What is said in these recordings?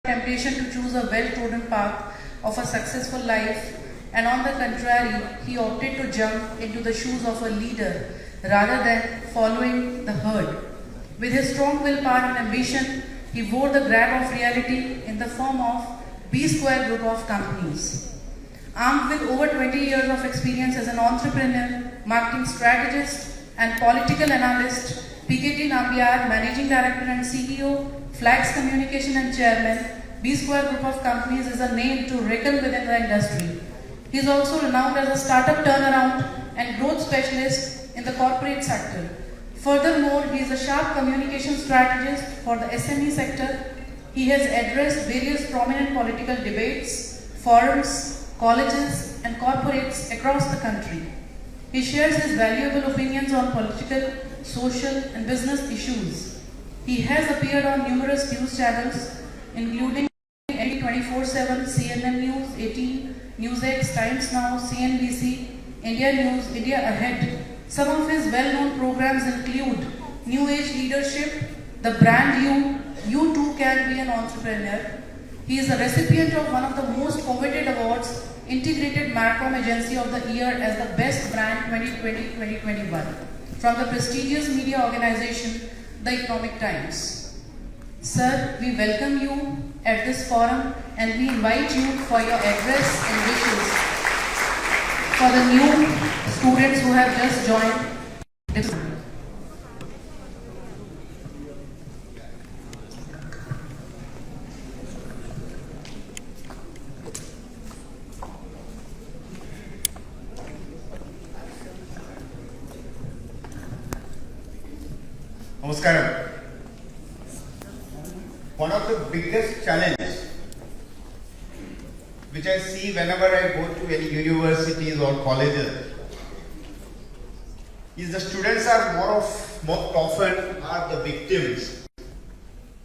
temptation to choose a well-trodden path of a successful life, and on the contrary, he opted to jump into the shoes of a leader rather than following the herd. With his strong willpower and ambition, he wore the garb of reality in the form of 𝐵² group of companies. Armed with over 20 years of experience as an entrepreneur, marketing strategist, and political analyst, PKD Nambiar, Managing Director and CEO, Flags Communication and Chairman, 𝐵² group of companies is a name to reckon within the industry. He is also renowned as a startup turnaround and growth specialist in the corporate sector. Furthermore, he is a sharp communication strategist for the SME sector. He has addressed various prominent political debates, forums, colleges, and corporates across the country. He shares his valuable opinions on political, social, and business issues. He has appeared on numerous news channels, including 24/7, CNN News, 18, NewsX, Times Now, CNBC, India News, India Ahead. Some of his well-known programs include New Age Leadership, The Brand You Too Can Be an Entrepreneur. He is a recipient of one of the most coveted awards, Integrated Marcom Agency of the Year as the Best Brand 2020-2021 from the prestigious media organization, The Economic Times. Sir, we welcome you at this forum and we invite you for your address and wishes for the new students who have just joined. Namaskaram. One of the biggest challenges which I see whenever I go to any universities or colleges is the students are more often are the victims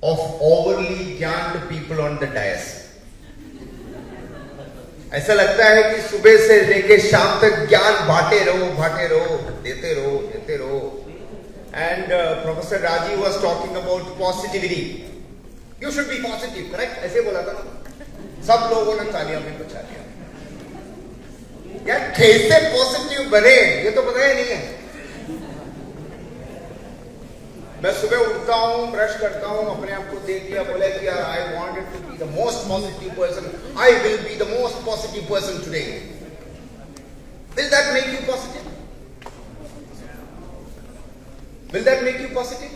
of overly ज्ञान people on the dais. ऐसा लगता है कि सुबह से लेके शाम तक ज्ञान बांटे रहो, देते रहो. And Professor Raji was talking about positivity. You should be positive, correct? ऐसे बोला था ना. सब लोगों ने तालियां भी बजा दिया. यार कैसे पॉजिटिव बने ये तो पता ही नहीं है. मैं सुबह उठता हूँ, ब्रश करता हूँ, अपने आप को देख लिया, बोला कि यार I wanted to be the most positive person. I will be the most positive person today. Will that make you positive? Will that make you positive?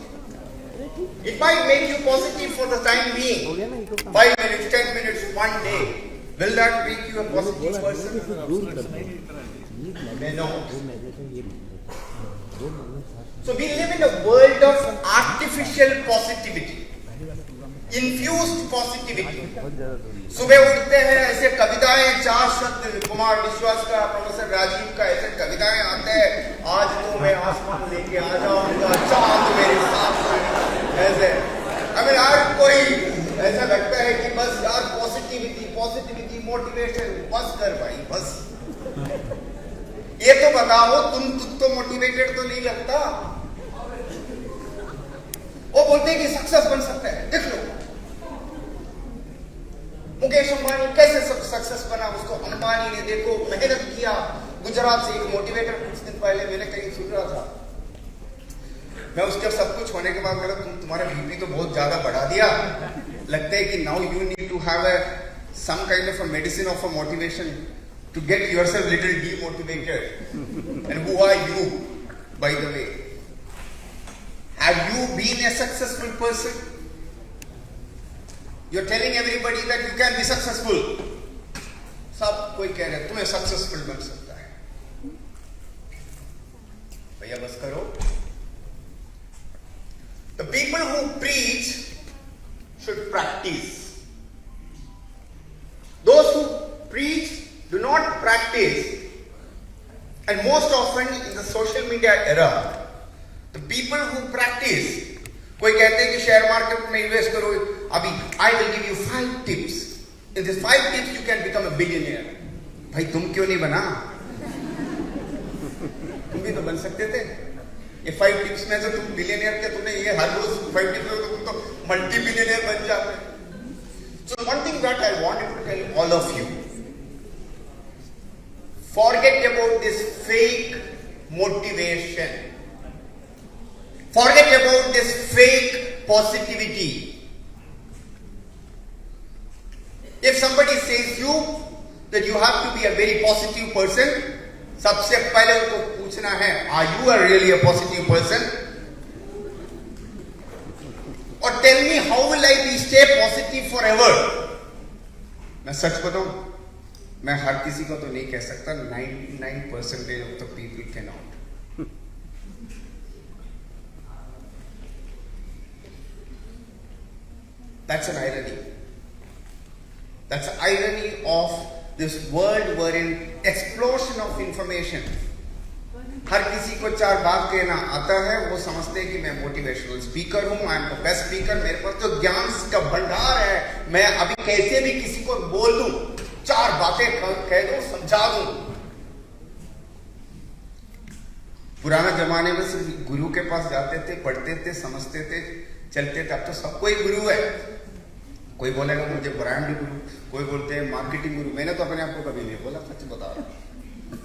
It might make you positive for the time being. 5 minutes, 10 minutes, one day. Will that make you a positive person? No. So we live in a world of artificial positivity. Infused positivity. सुबह उठते हैं ऐसे कविताएं, 4 शब्द कुमार विश्वास का, professor Rajiv का, ऐसे कविताएं आते हैं. आज तो मैं आसमान लेके आ जाऊंगा, चांद मेरे साथ ऐसे. अगर आज कोई ऐसा लगता है कि बस यार पॉजिटिविटी मोटिवेशन, बस कर भाई बस. ये तो बताओ तुम तो मोटिवेटेड तो नहीं लगता. वो बोलते हैं कि सक्सेस बन सकता है. देख लो मुकेश अंबानी कैसे सक्सेस बना. उसको अंबानी ने देखो मेहनत किया. गुजरात से एक मोटिवेटर कुछ दिन पहले मैंने कहीं सुन रहा था. मैं उसके सब कुछ होने के बाद मेरा तुम्हारा बीपी तो बहुत ज्यादा बढ़ा दिया. लगता है कि now you need to have some kind of a medicine of a motivation to get yourself little demotivated. And who are you, by the way? Have you been a successful person? You're telling everybody that you can be successful. सब कोई कह रहे तुम्हें successful बन सकता है. भैया बस करो. The people who preach should practice. Those who preach do not practice. And most often in the social media era, the people who practice, कोई कहते हैं कि शेयर मार्केट में इन्वेस्ट करो. अभी I will give you 5 tips. In these 5 tips you can become a billionaire. भाई तुम क्यों नहीं बना? तुम भी तो बन सकते थे. ये 5 टिप्स में से तुम बिलियनियर के तुमने ये हर रोज 5 टिप्स में तो तुम तो मल्टी बिलियनियर बन जाते. So one thing that I wanted to tell all of you, forget about this fake motivation. Forget about this fake positivity. If somebody says you that you have to be a very positive person, सबसे पहले उनको पूछना है, are you a really a positive person? Or tell me how will I be stay positive forever? मैं सच बताऊं, मैं हर किसी को तो नहीं कह सकता, 99% of the people cannot. That's an irony. That's the irony of this world wherein explosion of information. हर किसी को चार बात कहना आता है, वो समझते हैं कि मैं मोटिवेशनल स्पीकर हूं, I am the best speaker, मेरे पास तो ज्ञान का भंडार है, मैं अभी कैसे भी किसी को बोल दूं, चार बातें कह दूं, समझा दूं. पुराना जमाने में सिर्फ गुरु के पास जाते थे, पढ़ते थे, समझते थे, चलते थे. अब तो सब कोई गुरु है. कोई बोलेगा मुझे ब्रांड गुरु, कोई बोलते हैं मार्केटिंग गुरु. मैंने तो अपने आप को कभी नहीं बोला, सच बता रहा हूं.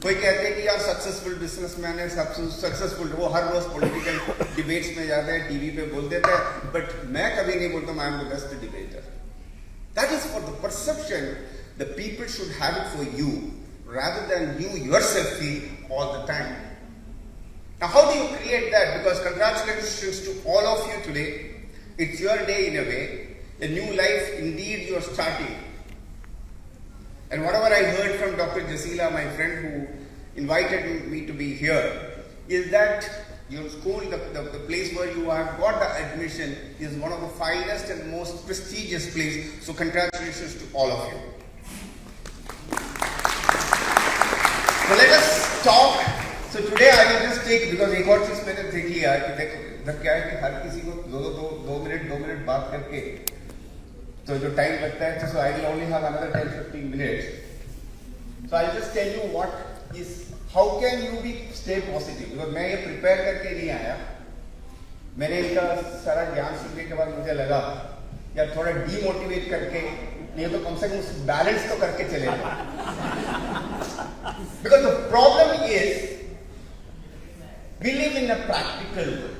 कोई कहते हैं कि यार सक्सेसफुल बिजनेसमैन है, सक्सेसफुल, वो हर रोज पॉलिटिकल डिबेट्स में जाते हैं, टीवी पे बोल देते हैं. बट मैं कभी नहीं बोलता I am the best debater. That is for the perception the people should have it for you rather than you yourself feel all the time. Now how do you create that? Because congratulations to all of you today. It's your day in a way. A new life indeed you are starting. And whatever I heard from Dr. Jasila, my friend who invited me to be here, is that your school, the place where you have got the admission, is one of the finest and most prestigious place. So congratulations to all of you. So let us talk. So today I will just take, because एक और चीज मैंने देखी यार कि देखो इधर क्या है कि हर किसी को दो मिनट बात करके तो जो टाइम लगता है, so I will only have another 10-15 minutes. So I'll just tell you what is, how can you be stay positive. Because मैं ये prepare करके नहीं आया. मैंने इनका सारा ज्ञान सीखने के बाद मुझे लगा यार थोड़ा डीमोटिवेट करके नहीं तो कम से कम बैलेंस तो करके चले. Because the problem is we live in a practical world.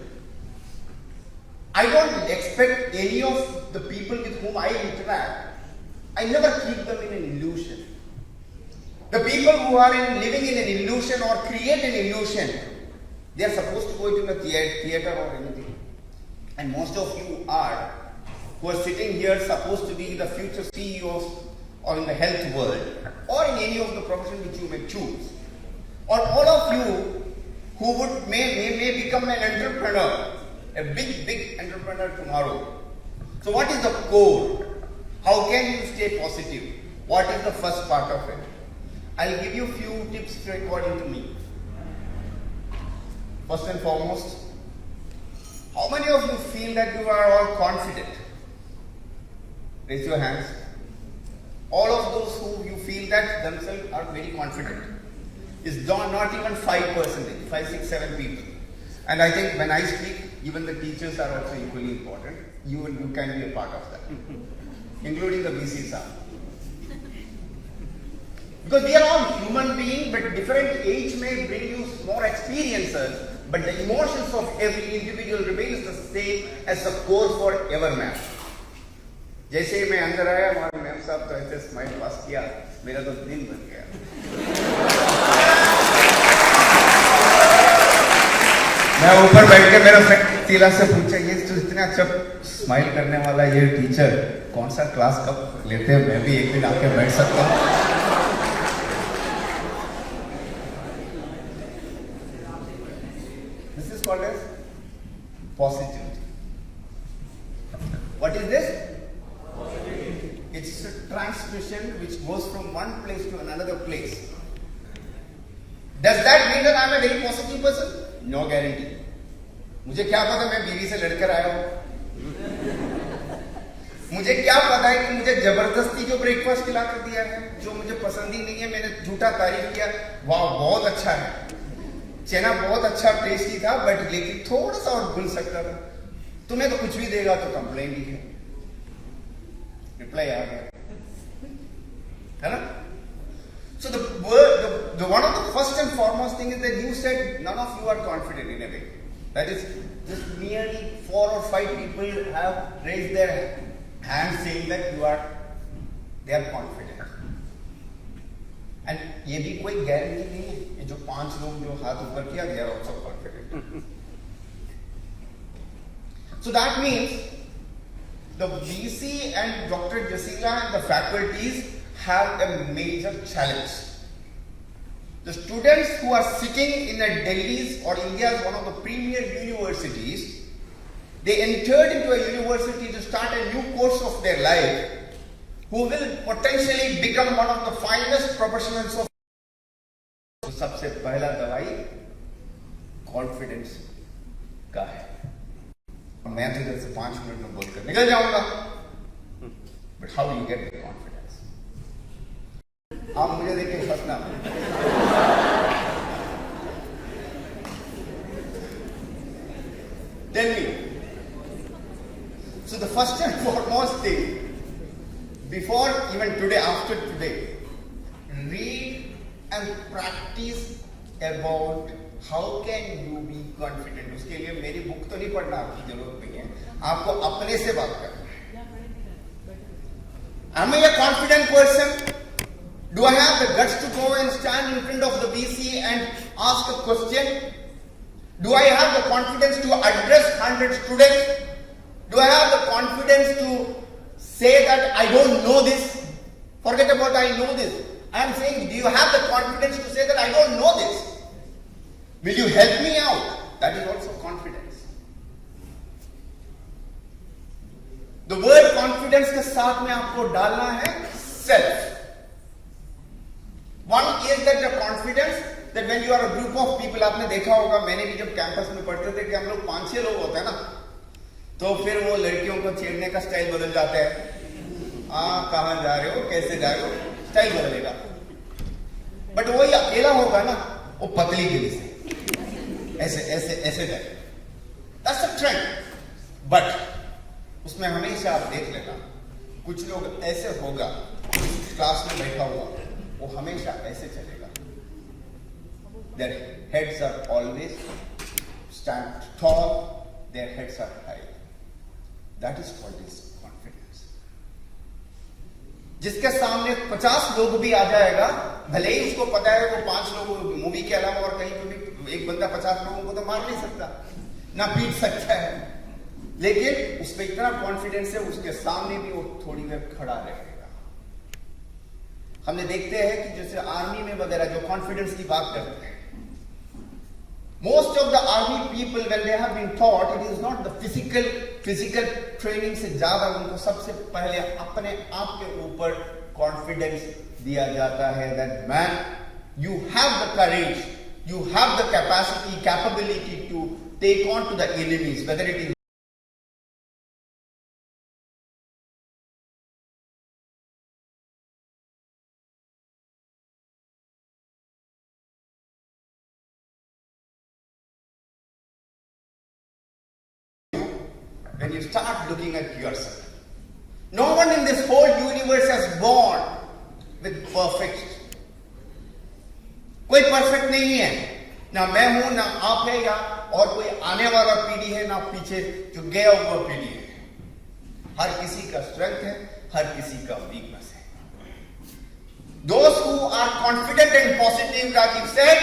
I don't expect any of the people with whom I interact, I never keep them in an illusion. The people who are living in an illusion or create an illusion, they are supposed to go to a theater or anything. And most of you are, who are sitting here, supposed to be the future CEOs or in the health world or in any of the profession which you may choose. Or all of you who may become an entrepreneur, a big entrepreneur tomorrow. So what is the core? How can you stay positive? What is the first part of it? I'll give you a few tips according to me. First and foremost, how many of you feel that you are all confident? Raise your hands. All of those who you feel that themselves are very confident. Is not even 5%, 5, 6, 7 people. And I think when I speak, even the teachers are also equally important. You can be a part of that, including the VCs. Because we are all human beings, but different age may bring you more experiences, but the emotions of every individual remains the same as the core forever, man. जैसे ही मैं अंदर आया, हमारे ma'am साहब तो ऐसे smile pass किया, मेरा तो दिन बन गया. मैं ऊपर बैठ के मेरा फ्रेंड तीला से पूछा, ये तो इतना अच्छा स्माइल करने वाला ये टीचर कौन सा क्लास कब लेते हैं, मैं भी एक दिन आके बैठ सकता हूँ. This is called as positivity. What is this? It's a transmission which goes from one place to another place. Does that mean that I am a very positive person? No guarantee. मुझे क्या पता मैं बीवी से लड़कर आया हूँ? मुझे क्या पता है कि मुझे जबरदस्ती जो ब्रेकफास्ट खिला कर दिया है, जो मुझे पसंद ही नहीं है, मैंने झूठा तारीफ किया, वाह बहुत अच्छा है, चना बहुत अच्छा टेस्टी था, बट लेकिन थोड़ा सा और भूल सकता था. तुम्हें तो कुछ भी देगा तो कंप्लेन ही है. Reply आ गया, है ना? So the one of the first and foremost thing is that you said none of you are confident in a way. That is, just merely 4 or 5 people have raised their hand saying that they are confident. And ये भी कोई guarantee नहीं है, ये जो 5 लोग जो हाथ ऊपर किया, they are also confident. So that means the VC and Dr. Jasila and the faculties have a major challenge. The students who are sitting in a Delhi's or India's one of the premier universities, they entered into a university to start a new course of their life, who will potentially become one of the finest professionals of. सबसे पहला दवाई confidence का है. मैं तो इधर से 5 minute में बोल कर निकल जाऊंगा, but how do you get the confidence? आप मुझे देख के हंसना. Tell me. So the first and foremost thing, before even today, after today, read and practice about how can you be confident. उसके लिए मेरी बुक तो नहीं पढ़ना आपकी जरूरत नहीं है, आपको अपने से बात करना है. Am I a confident person? Do I have the guts to go and stand in front of the VC and ask a question? Do I have the confidence to address 100 students? Do I have the confidence to say that I don't know this? Forget about I know this. I am saying, do you have the confidence to say that I don't know this? Will you help me out? That is also confidence. The word confidence के साथ में आपको डालना है self. One is that the confidence that when you are a group of people, आपने देखा होगा, मैंने भी जब कैंपस में पढ़ते थे कि हम लोग 5-6 लोग होते हैं ना, तो फिर वो लड़कियों को छेड़ने का स्टाइल बदल जाता है. कहाँ जा रहे हो, कैसे जा रहे हो, स्टाइल बदलेगा. बट वही अकेला होगा ना, वो पतली गिरी से ऐसे ऐसे ऐसे जाए. That's a trend. बट उसमें हमेशा आप देख लेना, कुछ लोग ऐसे होगा, क्लास में बैठा हुआ वो हमेशा ऐसे चलेगा. Their heads are always stand tall, their heads are high. That is called is confidence. जिसके सामने 50 लोग भी आ जाएगा, भले ही उसको पता है वो 5 लोग मूवी के अलावा और कहीं पे भी एक बंदा 50 लोगों को तो मार नहीं सकता, ना पीट सकता है, लेकिन उस पर इतना कॉन्फिडेंस है उसके सामने भी वो थोड़ी देर खड़ा रहेगा. हमने देखते हैं कि जैसे आर्मी में वगैरह जो कॉन्फिडेंस की बात करते हैं, most of the army people when they have been taught, it is not the physical training से ज्यादा उनको सबसे पहले अपने आप के ऊपर कॉन्फिडेंस दिया जाता है. that man, you have the courage, you have the capability to take on to the enemies, whether it is when you start looking at yourself. No one in this whole universe has born with perfection. कोई perfect नहीं है, ना मैं हूं, ना आप है, या और कोई आने वाला पीढ़ी है, ना पीछे जो गया हुआ पीढ़ी है. हर किसी का स्ट्रेंथ है, हर किसी का वीकनेस है. Those who are confident and positive, Rajiv said,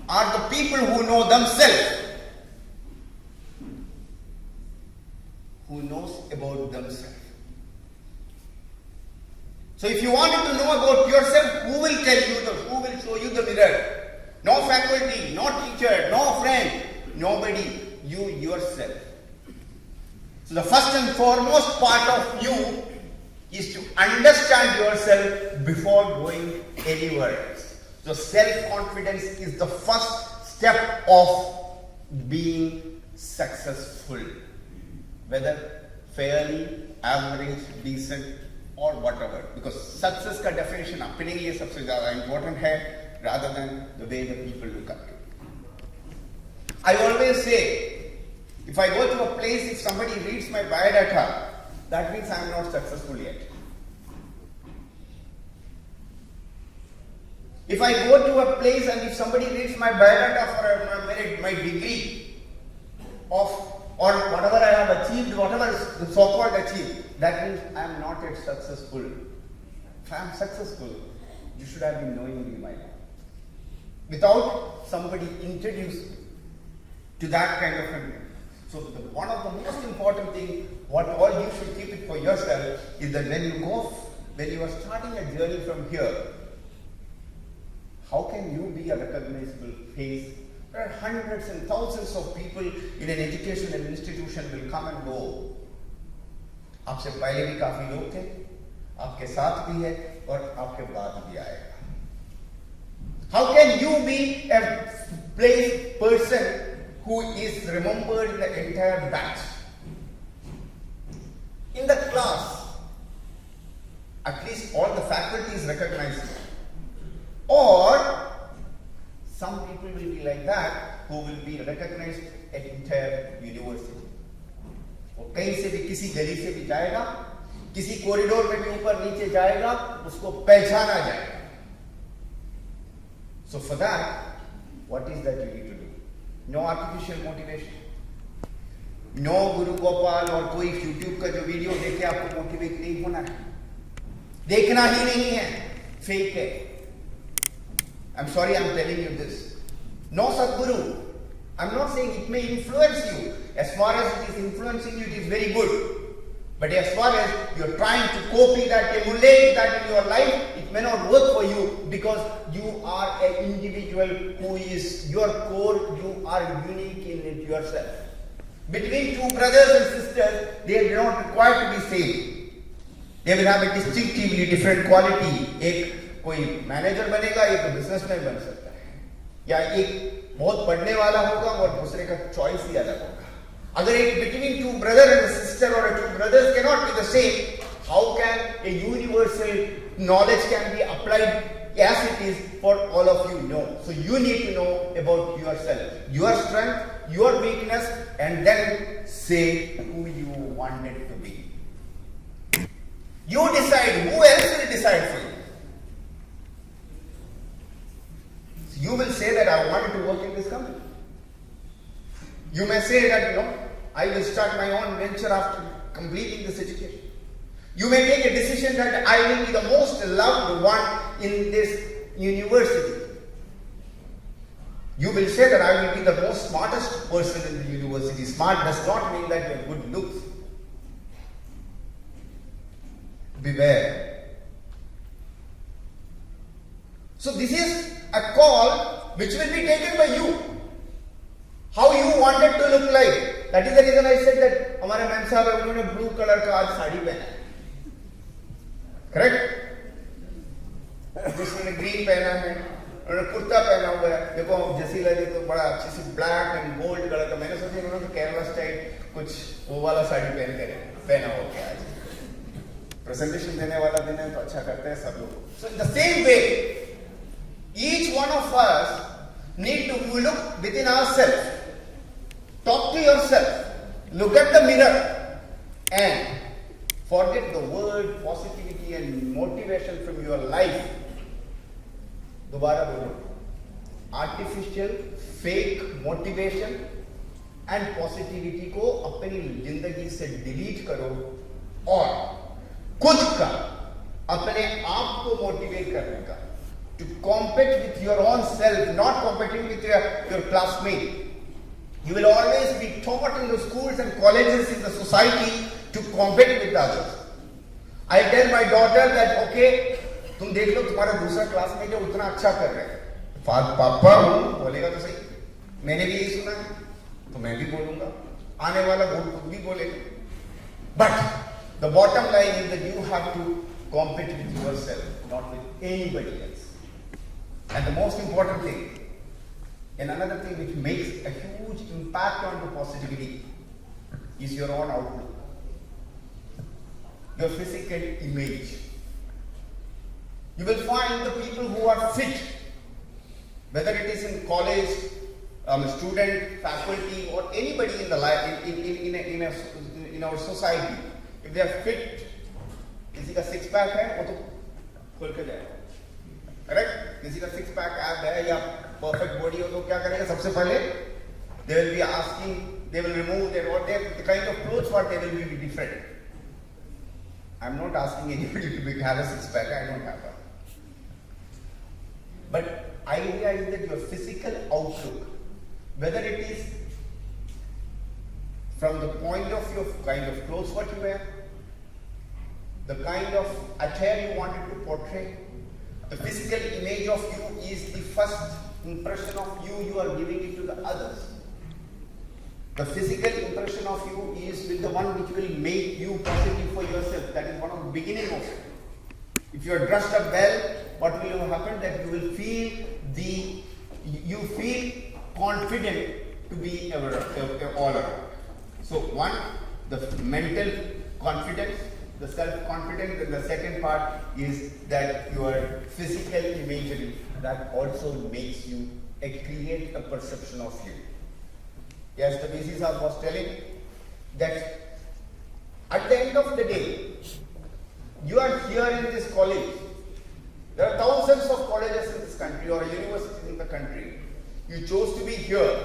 are the people who know themselves. Who knows about themselves. So if you wanted to know about yourself, who will tell you who will show you the mirror? No faculty, no teacher, no friend, nobody, you yourself. So the first and foremost part of you is to understand yourself before going anywhere else. So self-confidence is the first step of being successful. Whether fairly, average, decent or whatever, because success का definition अपने लिए सबसे ज़्यादा important है rather than the way the people look at you. I always say, if I go to a place, if somebody reads my biodata, that means I am not successful yet. If I go to a place and if somebody reads my biodata for my degree of or whatever I have achieved, whatever is so-called achieved, that means I am not yet successful. If I am successful, you should have been knowing me by now. Without somebody introduced to that kind of thing. So one of the most important things, what all you should keep it for yourself, is that when you are starting a journey from here, how can you be a recognizable face? There are hundreds and thousands of people in an educational institution will come and go. आपसे पहले भी काफी लोग थे, आपके साथ भी है और आपके बाद भी आएगा. How can you be a person who is remembered in the entire batch? In the class, at least all the faculty is recognized. Or some people will be like that who will be recognized at entire university. और कहीं से भी किसी गली से भी जाएगा, किसी कॉरिडोर में भी ऊपर नीचे जाएगा, उसको पहचाना जाएगा. So for that, what is that you need to do? No artificial motivation. No Guru Gopal और कोई YouTube का जो वीडियो देखे आपको मोटिवेट नहीं होना है. देखना ही नहीं है, फेक है. I'm sorry I'm telling you this. No Sadguru. I'm not saying it may influence you. As far as it is influencing you, it is very good. But as far as you're trying to copy that, emulate that in your life, it may not work for you because you are an individual who is your core, you are unique in it yourself. Between two brothers and sisters, they are not required to be same. They will have a distinctively different quality. एक कोई manager बनेगा, एक businessman बन सकता है, या एक बहुत पढ़ने वाला होगा और दूसरे का चॉइस ही अलग होगा. Agar between two brother and a sister or two brothers cannot be the same, how can a universal knowledge can be applied as it is for all of you? No. So you need to know about yourself, your strength, your weakness, and then say who you wanted to be. You decide. Who else will decide for you? So you will say that I wanted to work in this company. You may say that, I will start my own venture after completing this education. You may take a decision that I will be the most loved one in this university. You will say that I will be the most smartest person in the university. Smart does not mean that you have good looks. Beware. So this is a call which will be taken by you. How you wanted to look like. That is the reason I said that हमारे ma'am साहब है, उन्होंने blue colour का आज साड़ी पहना है. Correct? जिसने green पहना है, उन्होंने कुर्ता पहना हुआ है. देखो जसीला जी तो बड़ा अच्छी सी ब्लैक एंड गोल्ड कलर का. मैंने सोचा उन्होंने तो केरला स्टाइल कुछ वो वाला साड़ी पहना हो गया आज. प्रेजेंटेशन देने वाला दिन है तो अच्छा करते हैं सब लोग. So in the same way, each one of us need to look within ourselves. Talk to yourself. Look at the mirror and forget the word positivity and motivation from your life. दोबारा बोलो. Artificial, fake motivation and positivity को अपनी जिंदगी से delete करो और खुद का अपने आप को motivate करने का. To compete with your own self, not competing with your classmate. You will always be taught in the schools and colleges in the society to compete with others. I tell my daughter that, okay, तुम देख लो तुम्हारा दूसरा classmate है उतना अच्छा कर रहे हैं. पापा हूँ बोलेगा तो सही. मैंने भी यही सुना है तो मैं भी बोलूंगा. आने वाला खुद भी बोलेगा. But the bottom line is that you have to compete with yourself, not with anybody else. And the most important thing, and another thing which makes a huge impact on the positivity, is your own outlook, your physical image. You will find the people who are fit, whether it is in college, student, faculty, or anybody in the life in our society. If they are fit, किसी का six pack है वो तो खुल के जाएगा. Correct? किसी का सिक्स पैक ऐप है या परफेक्ट बॉडी हो तो क्या करेगा सबसे पहले? They will be asking, they will remove their what the kind of clothes what they will be different. I'm not asking anybody to have a six pack. I don't have one. But idea is that your physical outlook, whether it is from the point of view of kind of clothes what you wear, the kind of attire you wanted to portray, the physical image of you is the first impression of you are giving it to the others. The physical impression of you is with the one which will make you positive for yourself. That is one of the beginning of it. If you are dressed up well, what will happen? That you will feel confident to be all around. So one, the mental confidence, the self-confidence, and the second part is that your physical imagery that also makes you create a perception of you. Yes, the VC sir was telling that at the end of the day, you are here in this college. There are thousands of colleges in this country or universities in the country. You chose to be here.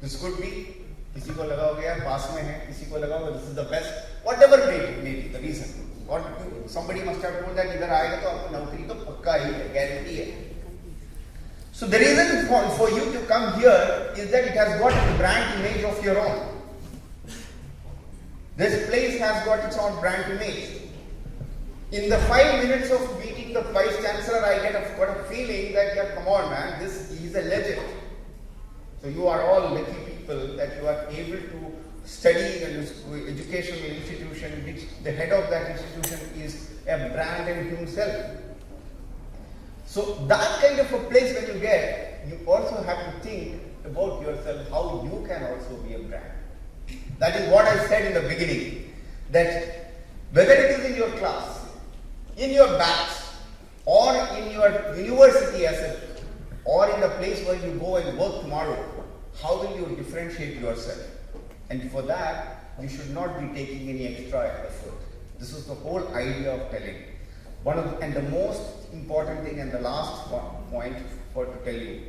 This could be किसी को लगा होगा यार पास में है, किसी को लगा होगा this is the best, whatever may be the reason. What somebody must have told that इधर आएगा तो आपको नौकरी तो पक्का ही है, guarantee है. So the reason for you to come here is that it has got a brand image of your own. This place has got its own brand image. In the 5 minutes of meeting the Vice Chancellor, I got a feeling that, yeah, come on man, he's a legend. So you are all lucky people that you are able to study in an educational institution which the head of that institution is a brand in himself. So that kind of a place when you get, you also have to think about yourself how you can also be a brand. That is what I said in the beginning, that whether it is in your class, in your batch, or in your university or in the place where you go and work tomorrow, how will you differentiate yourself? And for that, you should not be taking any extra effort. This is the whole idea of telling. And the most important thing and the last point to tell you.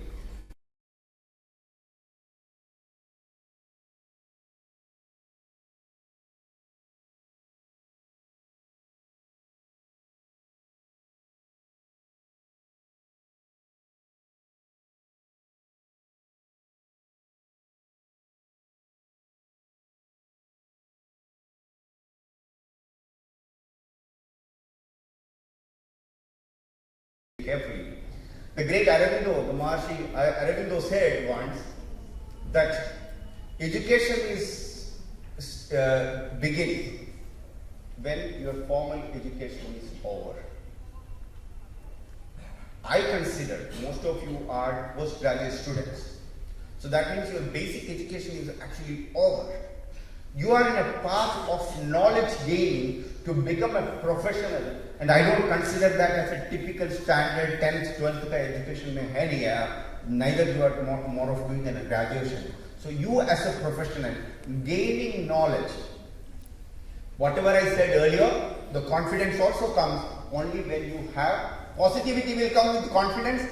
Carefully. The great Aurobindo, the Maharshi Aurobindo said once that education is begins when your formal education is over. I consider most of you are postgraduate students. So that means your basic education is actually over. You are in a path of knowledge gaining to become a professional, and I don't consider that as a typical standard 10th, 12th education mein hai nahi hai. Neither you are more of doing a graduation. So you as a professional, gaining knowledge, whatever I said earlier, the confidence also comes only when you have, positivity will come with confidence,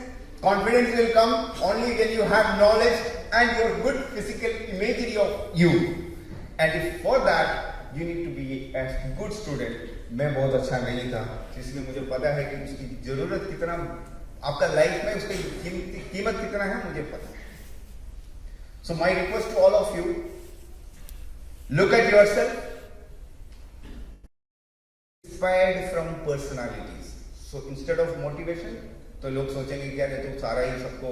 confidence will come only when you have knowledge and your good physical imagery of you. And if for that, you need to be a good student. मैं बहुत अच्छा नहीं था, इसलिए मुझे पता है कि उसकी जरूरत कितना, आपका लाइफ में उसकी कीमत कितना है मुझे पता है. So my request to all of you, look at yourself, inspired from personalities. So instead of motivation, तो लोग सोचेंगे क्या है तो सारा ही सबको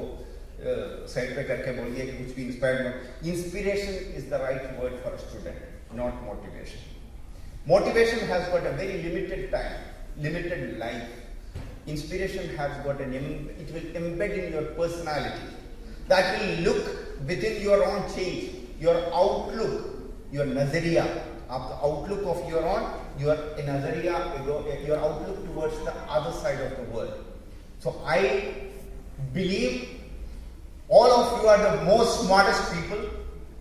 साइड पे करके बोल दिया कि कुछ भी inspired. Inspiration is the right word for a student, not motivation. Motivation has got a very limited time, limited life. Inspiration has got it will embed in your personality. That will look within your own change, your outlook, your nazariya, the outlook of your own, your nazariya, your outlook towards the other side of the world. So I believe all of you are the most smartest people.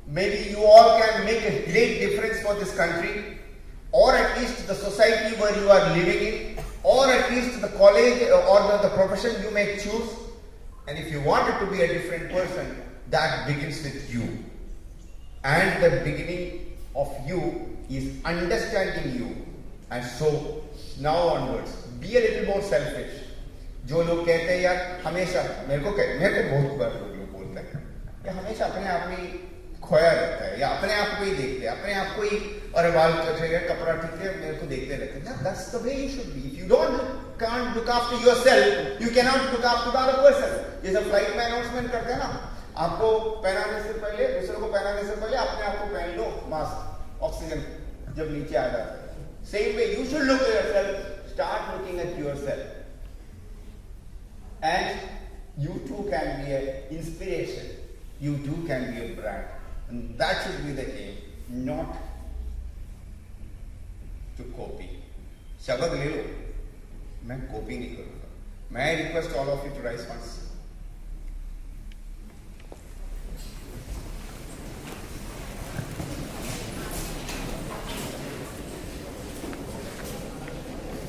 Maybe you all can make a great difference for this country, or at least the society where you are living in, or at least the college or the profession you may choose. And if you wanted to be a different person, that begins with you. And the beginning of you is understanding you. And so now onwards, be a little more selfish. जो लोग कहते हैं यार हमेशा मेरे को बहुत बार लोग बोलते हैं कि हमेशा अपने आप में खोया रहता है या अपने आप को ही देखते हैं, अपने आप को ही अरे बाल ठीक है, कपड़ा ठीक है, मेरे को देखते रहते हैं. That's the way you should be. If you can't look after yourself, you cannot look after the other person. जैसे फ्लाइट में अनाउंसमेंट करते हैं ना, आपको पहनाने से पहले, दूसरे को पहनाने से पहले अपने आप को पहन लो मास्क, ऑक्सीजन जब नीचे आ जाता है. Same way you should look at yourself. Start looking at yourself. And you too can be an inspiration. You too can be a brand. And that should be the aim, not to copy. शब्द ले लो, मैं copy नहीं करूँगा. May I request all of you to rise once?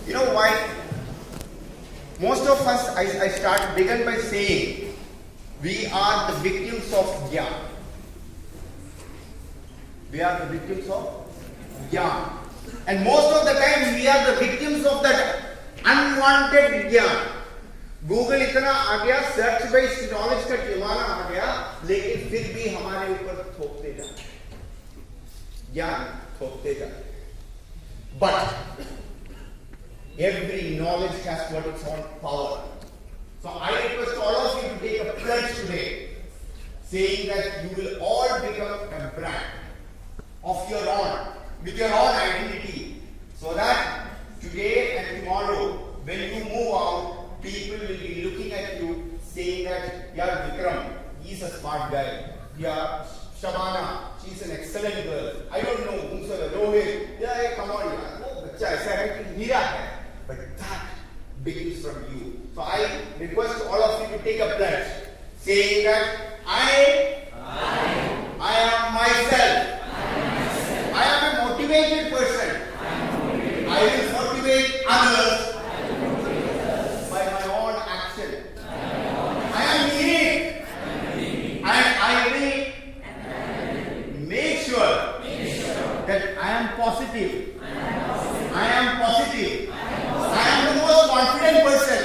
You know why? Most of us, I began by saying, we are the victims of Gyan. We are the victims of Gyan. And most of the time, we are the victims of that unwanted Gyan. Google इतना आ गया, search based knowledge का जमाना आ गया, लेकिन फिर भी हमारे ऊपर थोपते जाते, ज्ञान थोपते जाते. But every knowledge has got its own power. So I request all of you to take a pledge today, saying that you will all become a brand of your own, with your own identity, so that today and tomorrow, when you move out, people will be looking at you, saying that, yeah, Vikram, he's a smart guy. Yeah, Shabana, she's an excellent girl. I don't know, whomsoever, Rohit, yeah, come on, yeah, वो बच्चा ऐसा है कि हीरा है. But that begins from you. So I request all of you to take a pledge, saying that I am myself. I am a motivated person. I will motivate others by my own action. I am unique, and I will make sure that I am positive. I am positive. I am the most confident person.